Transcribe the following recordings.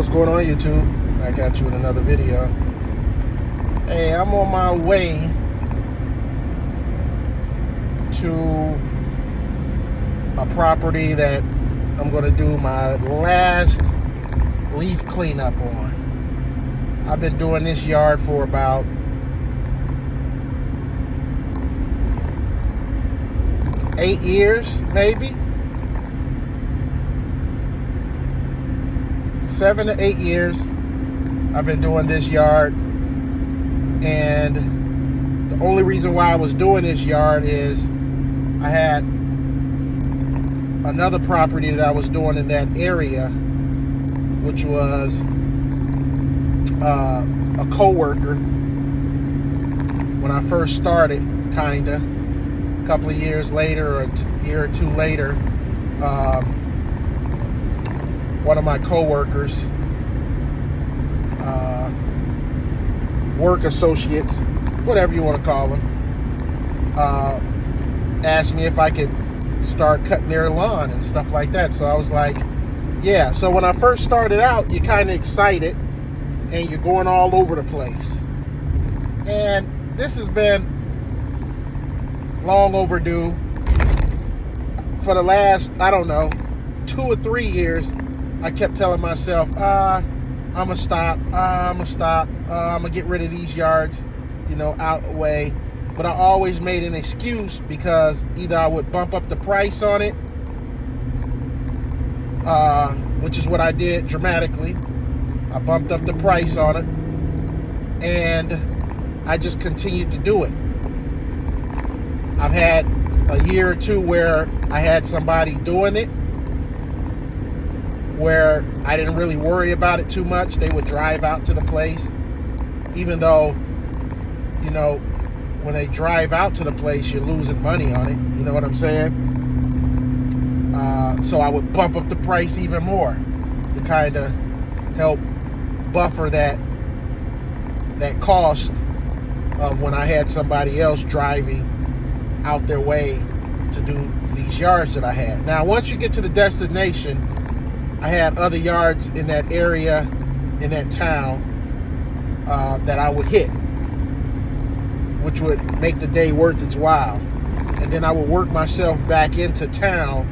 What's going on, YouTube? I got you in another video. Hey, I'm on my way to a property that I'm going to do my last leaf cleanup on. I've been doing this yard for about 8 years, maybe 7 to 8 years. I've been doing this yard, and the only reason why I was doing this yard is I had another property that I was doing in that area, which was a co-worker when I first started, kinda. A couple of years later, or a year or two later, one of my co-workers, work associates, whatever you want to call them, asked me if I could start cutting their lawn and stuff like that. So I was like, yeah. So when I first started out, you're kind of excited and you're going all over the place. And this has been long overdue. For the last, I don't know, 2 or 3 years, I kept telling myself, I'm gonna stop, I'm gonna get rid of these yards, out the way. But I always made an excuse, because either I would bump up the price on it, which is what I did dramatically. I bumped up the price on it, and I just continued to do it. I've had a year or two where I had somebody doing it, where I didn't really worry about it too much. They would drive out to the place, even though, when they drive out to the place, you're losing money on it. You know what I'm saying? So I would bump up the price even more to kind of help buffer that cost of when I had somebody else driving out their way to do these yards that I had. Now, once you get to the destination, I had other yards in that area, in that town, that I would hit, which would make the day worth its while. And then I would work myself back into town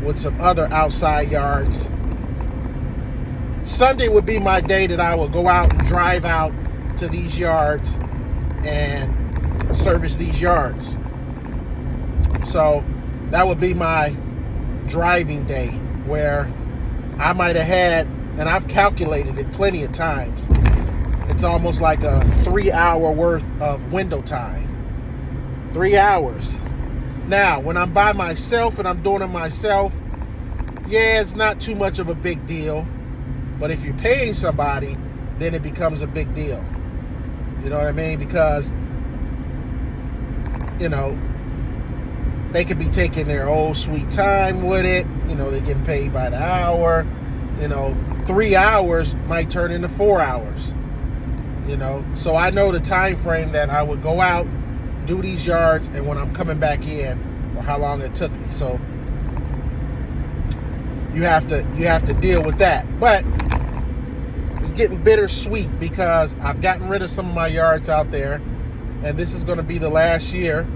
with some other outside yards. Sunday would be my day that I would go out and drive out to these yards and service these yards. So that would be my driving day, where I might have had, and I've calculated it plenty of times, it's almost like a 3-hour worth of window time. 3 hours. Now, when I'm by myself and I'm doing it myself, yeah, it's not too much of a big deal. But if you're paying somebody, then it becomes a big deal. You know what I mean? Because, they could be taking their old sweet time with it. They're getting paid by the hour. 3 hours might turn into 4 hours. So I know the time frame that I would go out, do these yards, and when I'm coming back in, or how long it took me. So you have to deal with that. But it's getting bittersweet, because I've gotten rid of some of my yards out there, and this is going to be the last year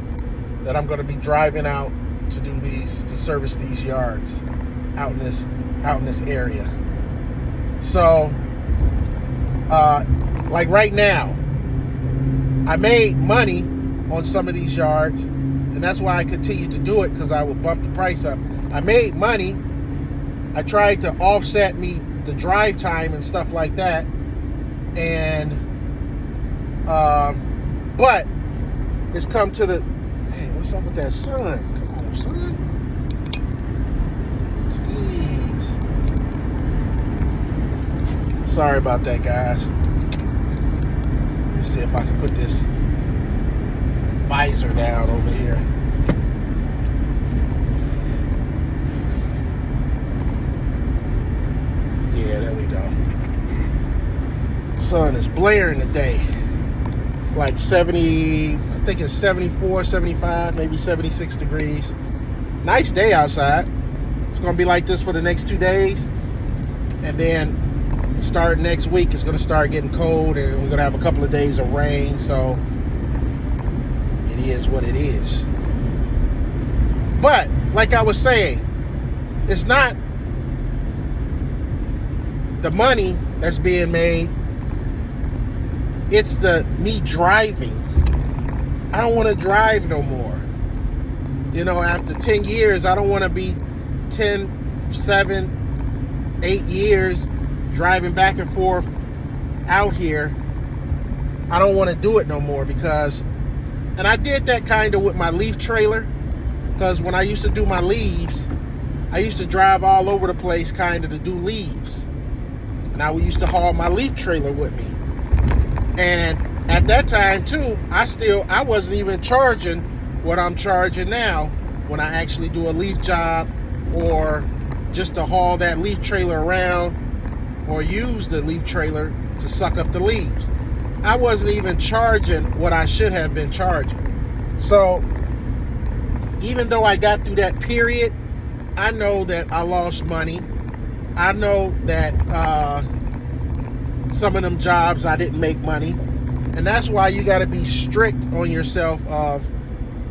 that I'm going to be driving out to do to service these yards out in this area. So, like right now, I made money on some of these yards, and that's why I continue to do it, because I would bump the price up. I made money. I tried to offset the drive time and stuff like that, and but it's come to the, hey, what's up with that sun? Come on, son. Jeez. Sorry about that, guys. Let me see if I can put this visor down over here. Yeah, there we go. Sun is blaring today. It's like 70, I think it's 74, 75, maybe 76 degrees. Nice day outside. It's going to be like this for the next 2 days. And then Starting next week, it's going to start getting cold, and we're going to have a couple of days of rain. So it is what it is. But like I was saying, it's not the money that's being made. It's the me driving. I don't want to drive no more. You know, after 10 years, I don't want to be 10, 7, 8 years driving back and forth out here. I don't want to do it no more because, and I did that kind of with my leaf trailer, because when I used to do my leaves, I used to drive all over the place kind of to do leaves. And I used to haul my leaf trailer with me. And at that time too, I wasn't even charging what I'm charging now when I actually do a leaf job, or just to haul that leaf trailer around, or use the leaf trailer to suck up the leaves. I wasn't even charging what I should have been charging. So even though I got through that period, I know that I lost money. I know that some of them jobs I didn't make money. And that's why you got to be strict on yourself of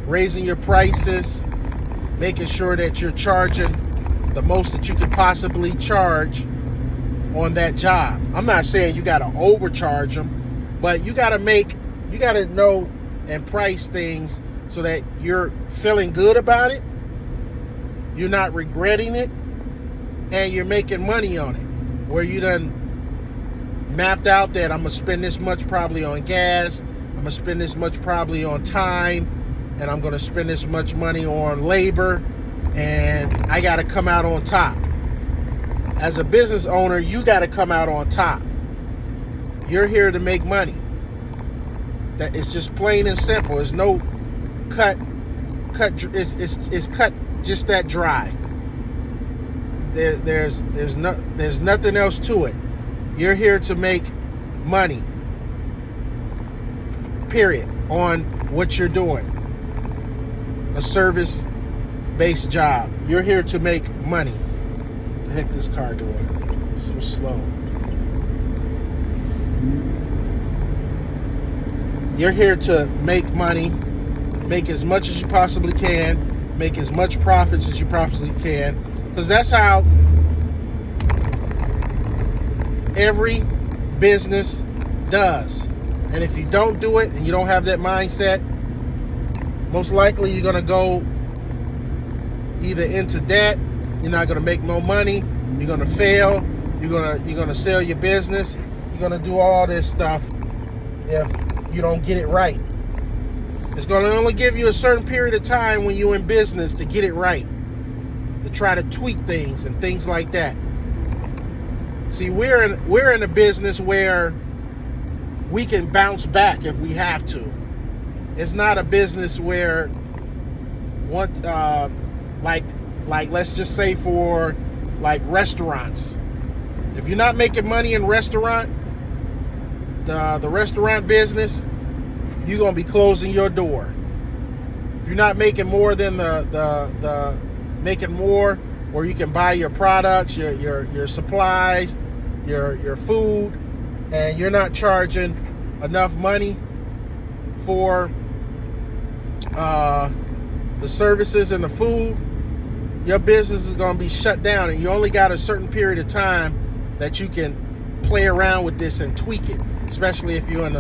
raising your prices, making sure that you're charging the most that you could possibly charge on that job. I'm not saying you got to overcharge them, but you got to know and price things so that you're feeling good about it, you're not regretting it, and you're making money on it. Where you done mapped out that I'm going to spend this much probably on gas, I'm going to spend this much probably on time, and I'm going to spend this much money on labor, and I got to come out on top. As a business owner, you got to come out on top. You're here to make money. That it's just plain and simple. There's no cut. It's cut just that dry. There's nothing else to it. You're here to make money. Period. On what you're doing. A service-based job. You're here to make money. What the heck this car doing? It's so slow. You're here to make money, make as much as you possibly can, make as much profits as you possibly can, because that's how every business does. And if you don't do it and you don't have that mindset, most likely you're going to go either into debt, you're not going to make no money, you're going to fail, you're going to sell your business, you're going to do all this stuff if you don't get it right. It's going to only give you a certain period of time when you're in business to get it right, to try to tweak things and things like that. See, we're in a business where we can bounce back if we have to. It's not a business where like let's just say for like restaurants. If you're not making money in restaurant, the restaurant business, you're gonna be closing your door. If you're not making more than the making more where you can buy your products, your supplies, your food, and you're not charging enough money for the services and the food, your business is going to be shut down, and you only got a certain period of time that you can play around with this and tweak it, especially if you're in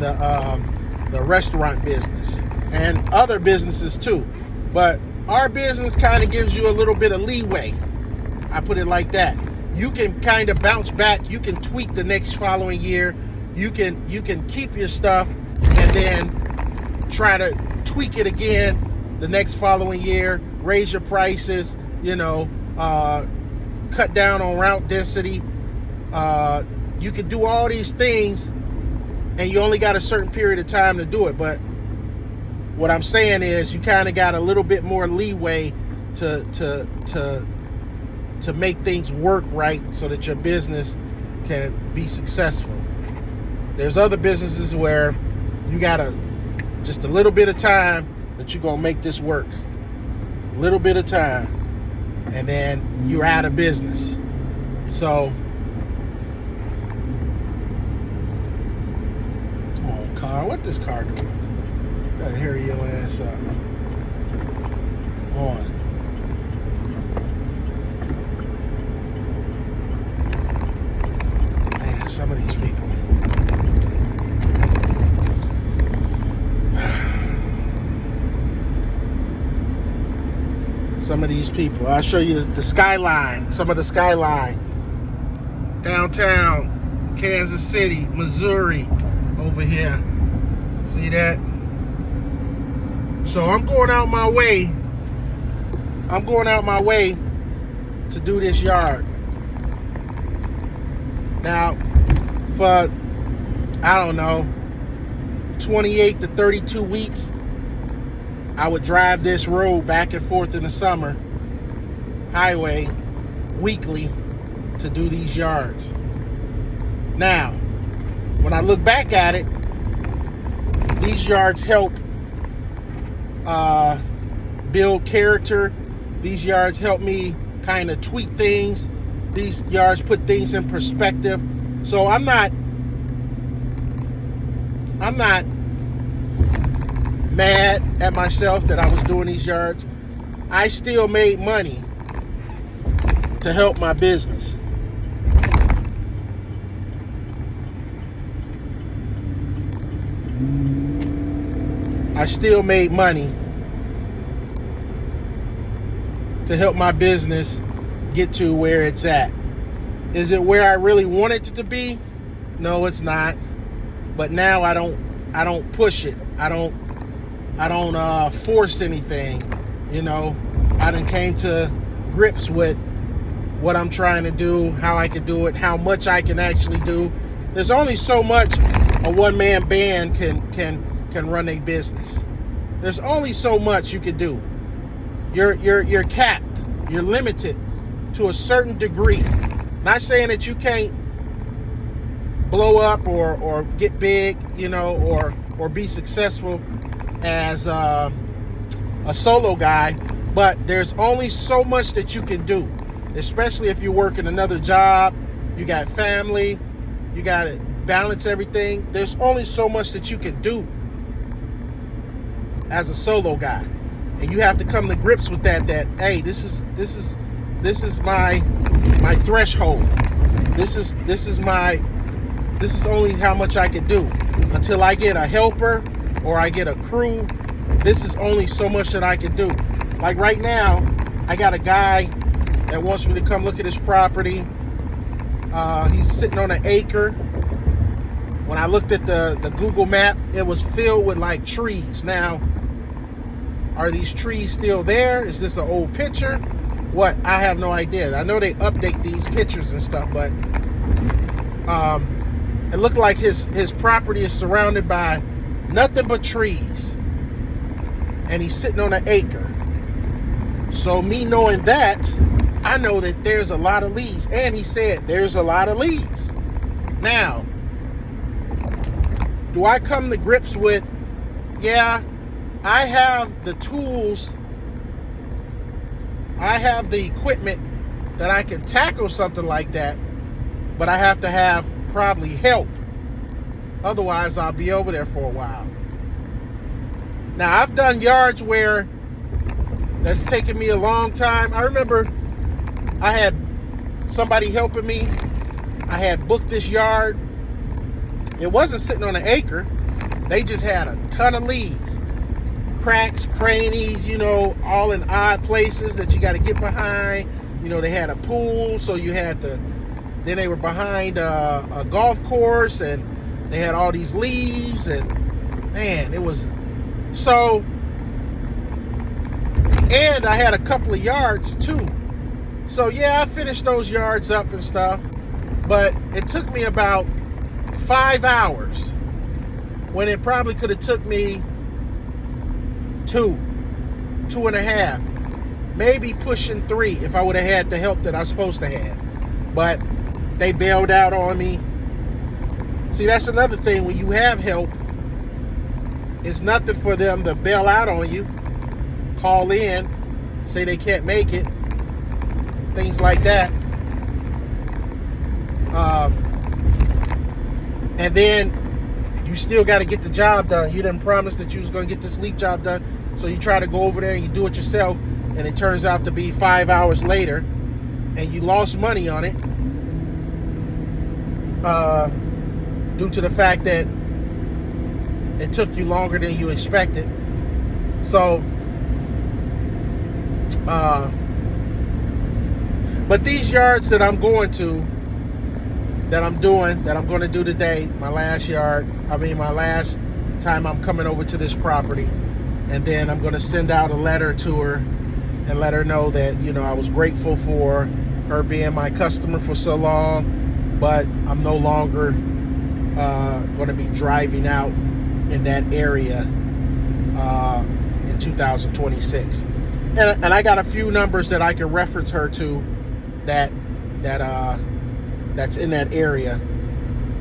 the restaurant business and other businesses too. But our business kind of gives you a little bit of leeway. I put it like that. You can kind of bounce back. You can tweak the next following year. You can keep your stuff and then try to tweak it again the next following year. Raise your prices. Cut down on route density. You can do all these things, and you only got a certain period of time to do it. But what I'm saying is, you kind of got a little bit more leeway to make things work right, so that your business can be successful. There's other businesses where you got just a little bit of time that you're gonna make this work. A little bit of time, and then you're out of business. So car. What this car doing? Gotta hurry your ass up. On. Man, some of these people. Some of these people. I'll show you the skyline. Some of the skyline. Downtown Kansas City, Missouri, over here. See that? So I'm going out my way. I'm going out my way to do this yard. Now, for, I don't know, 28 to 32 weeks, I would drive this road back and forth in the summer, highway, weekly, to do these yards. Now, when I look back at it, these yards help build character. These yards help me kind of tweak things. These yards put things in perspective. So I'm not mad at myself that I was doing these yards. I still made money to help my business. I still made money to help my business get to where it's at. Is it where I really want it to be? No, it's not. But now I don't push it. I don't force anything. You know, I done came to grips with what I'm trying to do, how I can do it, how much I can actually do. There's only so much a one-man band can run a business. There's only so much you can do. You're capped. You're limited to a certain degree. Not saying that you can't blow up or get big, you know, or be successful as a solo guy, but there's only so much that you can do, especially if you're working another job, you got family, you got to balance everything. There's only so much that you can do as a solo guy, and you have to come to grips with that hey, this is my threshold. This is only how much I can do until I get a helper or I get a crew. This is only so much that I can do. Like right now, I got a guy that wants me to come look at his property. He's sitting on an acre. When I looked at the Google map, it was filled with like trees. Now, are these trees still there? Is this an old picture? What? I have no idea. I know they update these pictures and stuff, but it looked like his property is surrounded by nothing but trees. And he's sitting on an acre. So me knowing that, I know that there's a lot of leaves. And he said there's a lot of leaves. Now, do I come to grips with, yeah, I have the tools, I have the equipment that I can tackle something like that, but I have to have probably help. Otherwise, I'll be over there for a while. Now, I've done yards where that's taken me a long time. I remember I had somebody helping me. I had booked this yard. It wasn't sitting on an acre. They just had a ton of leaves. Cracks, crannies, you know, all in odd places that you got to get behind. You know, they had a pool, so you had to, then they were behind a golf course, and they had all these leaves, and man, it was so, and I had a couple of yards too. So yeah, I finished those yards up and stuff, but it took me about 5 hours when it probably could have took me 2.5, maybe pushing 3 if I would have had the help that I was supposed to have. But they bailed out on me. See, that's another thing. When you have help, it's nothing for them to bail out on you, call in, say they can't make it, things like that. And then you still got to get the job done. You didn't promise that you was going to get this leak job done. So you try to go over there and you do it yourself, and it turns out to be 5 hours later, and you lost money on it due to the fact that it took you longer than you expected. So, but these yards that I'm going to, that I'm going to do today, my last time I'm coming over to this property, and then I'm going to send out a letter to her and let her know that, you know, I was grateful for her being my customer for so long, but I'm no longer going to be driving out in that area in 2026. And I got a few numbers that I can reference her to that's in that area.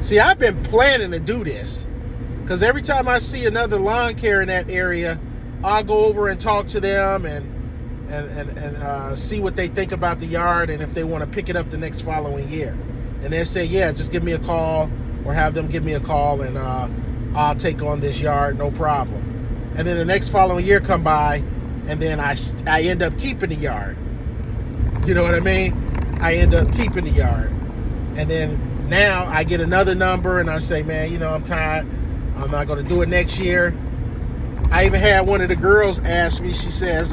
See, I've been planning to do this, because every time I see another lawn care in that area, I'll go over and talk to them and see what they think about the yard, and if they want to pick it up the next following year. And they say, yeah, just give me a call, or have them give me a call, and I'll take on this yard, no problem. And then the next following year come by, and then I end up keeping the yard. You know what I mean? I end up keeping the yard. And then now I get another number, and I say, man, you know, I'm tired. I'm not going to do it next year. I even had one of the girls ask me, she says,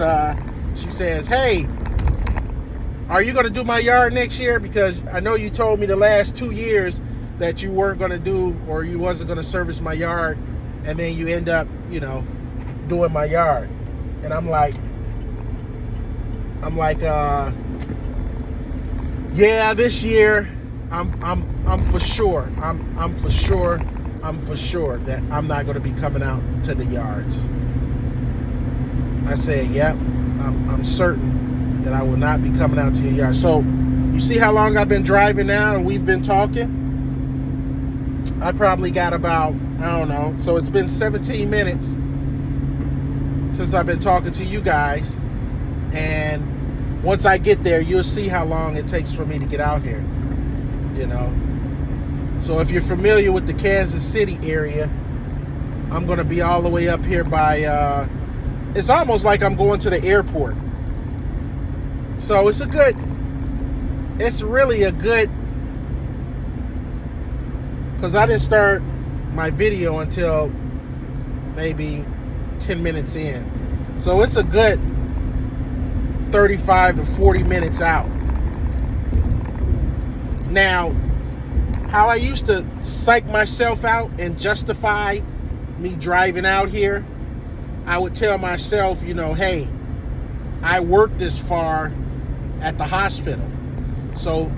hey, are you going to do my yard next year? Because I know you told me the last 2 years that you weren't going to do, or you wasn't going to service my yard, and then you end up, you know, doing my yard. And I'm like, yeah, this year I'm for sure that I'm not going to be coming out to the yards. I said, yep, I'm certain that I will not be coming out to your yard. So you see how long I've been driving now, and we've been talking? I probably got about, I don't know, so it's been 17 minutes since I've been talking to you guys. And once I get there, you'll see how long it takes for me to get out here, you know. So if you're familiar with the Kansas City area, I'm going to be all the way up here by, it's almost like I'm going to the airport. So it's really a good, because I didn't start my video until maybe 10 minutes in. So it's a good 35 to 40 minutes out. Now, how I used to psych myself out and justify me driving out here, I would tell myself, you know, hey, I worked this far at the hospital. So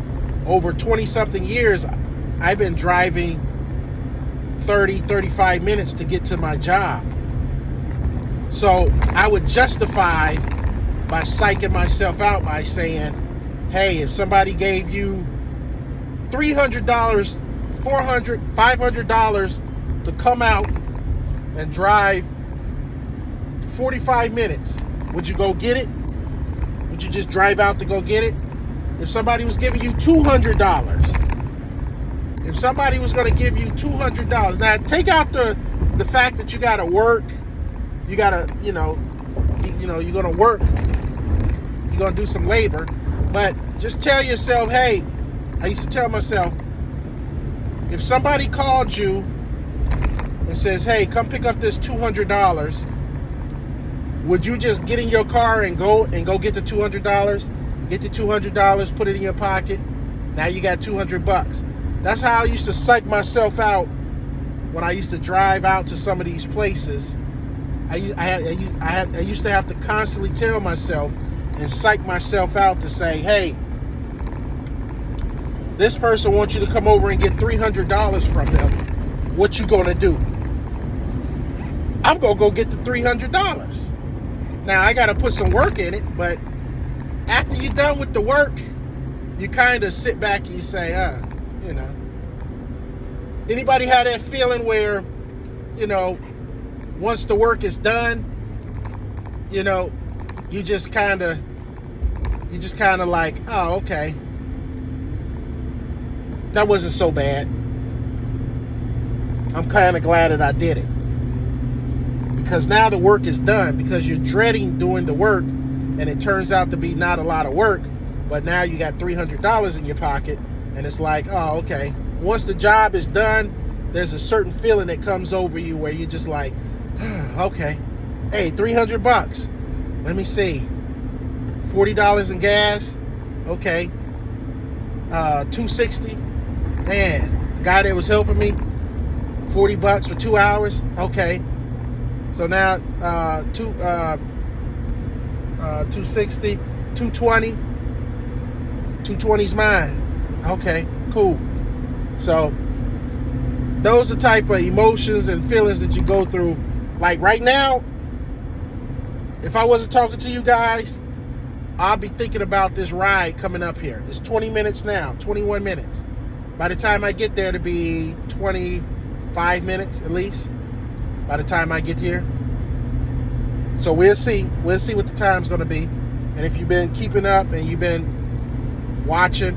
over 20 something years, I've been driving 30, 35 minutes to get to my job. So I would justify by psyching myself out by saying, hey, if somebody gave you $300, $400, $500 to come out and drive 45 minutes, would you go get it? Would you just drive out to go get it? If somebody was giving you $200, if somebody was going to give you $200, now take out the fact that you got to work, you got to, you're going to work, you're going to do some labor, but just tell yourself, hey, I used to tell myself, if somebody called you and says, hey, come pick up this $200, would you just get in your car and go get the $200? Get the $200, put it in your pocket. Now you got $200. That's how I used to psych myself out when I used to drive out to some of these places. I used to have to constantly tell myself and psych myself out to say, hey, this person wants you to come over and get $300 from them. What you gonna do? I'm gonna go get the $300. Now I gotta put some work in it, but after you're done with the work, you kind of sit back and you say, anybody have that feeling where, once the work is done, you just kind of like, oh, okay, that wasn't so bad. I'm kind of glad that I did it. Because now the work is done, because you're dreading doing the work, and it turns out to be not a lot of work, but now you got $300 in your pocket, and it's like, oh, okay. Once the job is done, there's a certain feeling that comes over you where you're just like, okay, hey, $300. Let me see, $40 in gas, okay, $260. Man, the guy that was helping me, $40 for 2 hours, okay. So now, 260, 220, 220's mine. Okay, cool. So those are the type of emotions and feelings that you go through. Like right now, if I wasn't talking to you guys, I'll be thinking about this ride coming up here. It's 20 minutes now, 21 minutes. By the time I get there, it'll be 25 minutes at least. By the time I get here. So we'll see what the time's going to be. And if you've been keeping up and you've been watching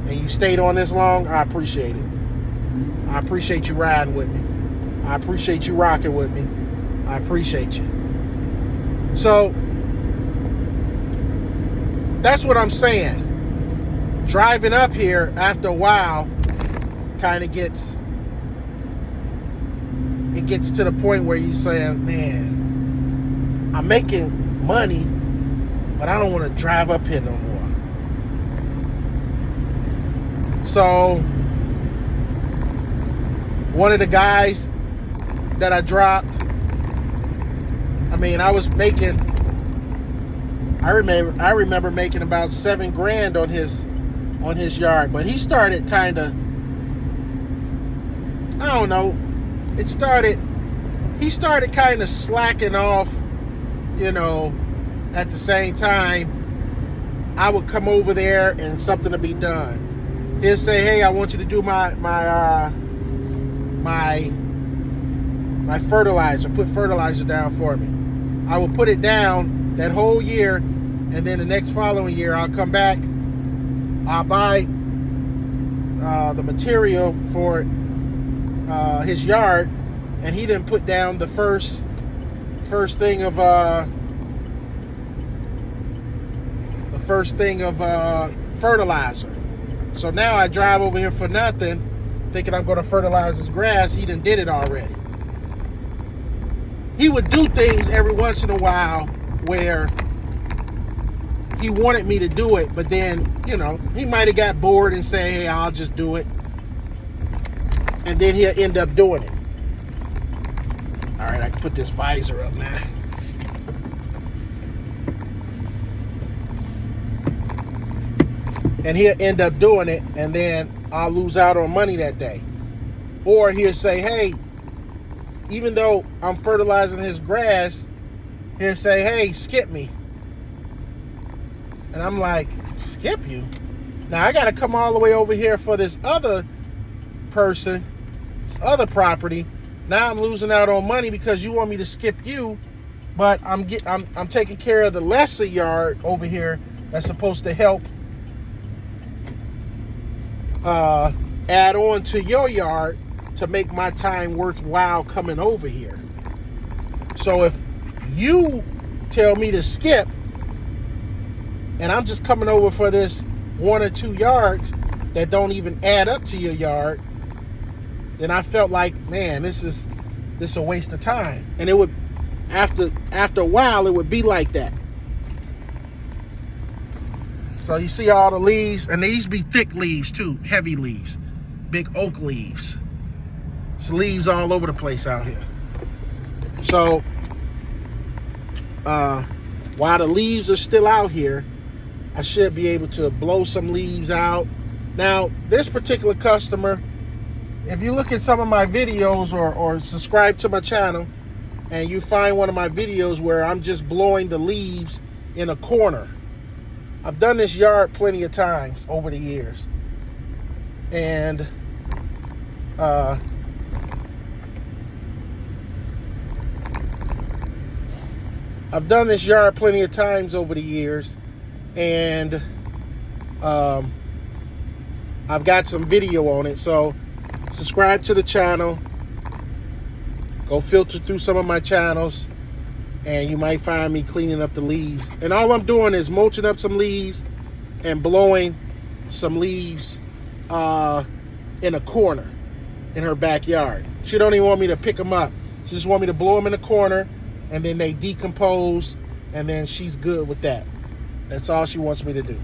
and you stayed on this long, I appreciate it. I appreciate you riding with me. I appreciate you rocking with me. I appreciate you. So that's what I'm saying. Driving up here after a while kind of gets to the point where you're saying, man, I'm making money, but I don't want to drive up here no more. So one of the guys that I dropped, I mean, I remember making about $7,000 on his yard, but he started kind of, I don't know, he started kind of slacking off, you know. At the same time, I would come over there and something to be done. He'll say, hey, I want you to do my fertilizer, put fertilizer down for me. I will put it down that whole year, and then the next following year I'll come back, I'll buy the material for his yard, and he didn't put down the first thing of fertilizer. So now I drive over here for nothing, thinking I'm going to fertilize his grass. He done did it already. He would do things every once in a while where he wanted me to do it, but then, you know, he might have got bored and say, hey, I'll just do it. And then he'll end up doing it. All right, I can put this visor up now. And he'll end up doing it, and then I'll lose out on money that day. Or he'll say, hey, even though I'm fertilizing his grass, he'll say, hey, skip me. And I'm like, skip you? Now I got to come all the way over here for this other person, this other property. Now I'm losing out on money because you want me to skip you, but I'm taking care of the lesser yard over here that's supposed to help add on to your yard to make my time worthwhile coming over here. So if you tell me to skip and I'm just coming over for this 1 or 2 yards that don't even add up to your yard, then I felt like, man, this is a waste of time. And it would, after a while, it would be like that. So you see all the leaves, and these be thick leaves too, heavy leaves, big oak leaves. It's leaves all over the place out here. So while the leaves are still out here, I should be able to blow some leaves out. Now, this particular customer, if you look at some of my videos or subscribe to my channel, and you find one of my videos where I'm just blowing the leaves in a corner. I've done this yard plenty of times over the years. And I've done this yard plenty of times over the years, and I've got some video on it. So subscribe to the channel, Go filter through some of my channels, and you might find me cleaning up the leaves. And all I'm doing is mulching up some leaves and blowing some leaves in a corner in her backyard. She don't even want me to pick them up. She just want me to blow them in the corner, and then they decompose, and then she's good with that. That's all she wants me to do.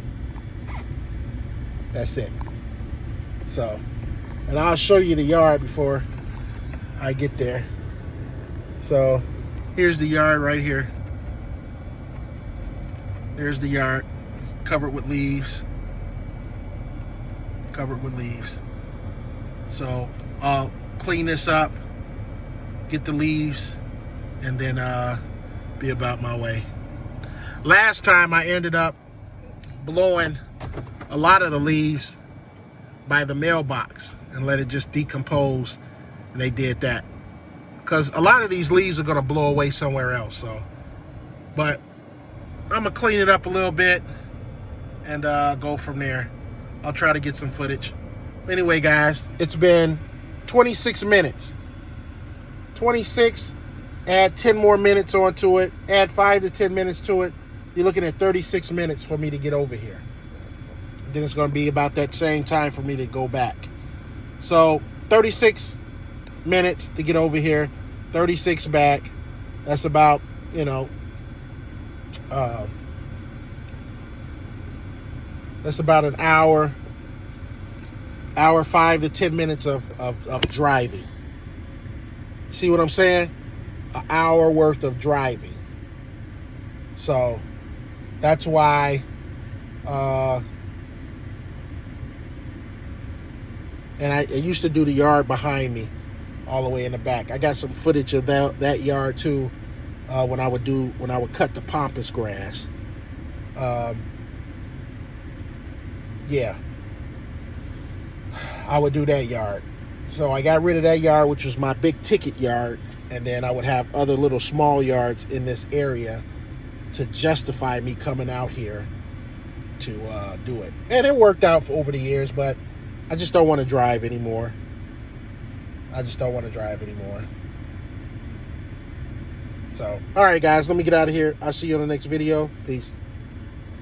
That's it. So, and I'll show you the yard before I get there. So here's the yard right here. There's the yard, covered with leaves. Covered with leaves. So I'll clean this up, get the leaves, and then be about my way. Last time I ended up blowing a lot of the leaves by the mailbox and let it just decompose, and they did that. Because a lot of these leaves are going to blow away somewhere else. So, but I'm going to clean it up a little bit and go from there. I'll try to get some footage. Anyway, guys, it's been 26 minutes. 26, add 10 more minutes onto it, add 5 to 10 minutes to it. You're looking at 36 minutes for me to get over here. And then it's going to be about that same time for me to go back. So 36 minutes to get over here, 36 back. That's about, you know, that's about an hour 5 to 10 minutes of driving. See what I'm saying? An hour worth of driving. So that's why and I used to do the yard behind me all the way in the back. I got some footage of that yard too, when I would cut the pampas grass. Yeah, I would do that yard. So I got rid of that yard, which was my big ticket yard, and then I would have other little small yards in this area to justify me coming out here to do it. And it worked out for over the years, but I just don't want to drive anymore. I just don't want to drive anymore. So, all right, guys, let me get out of here. I'll see you on the next video. Peace.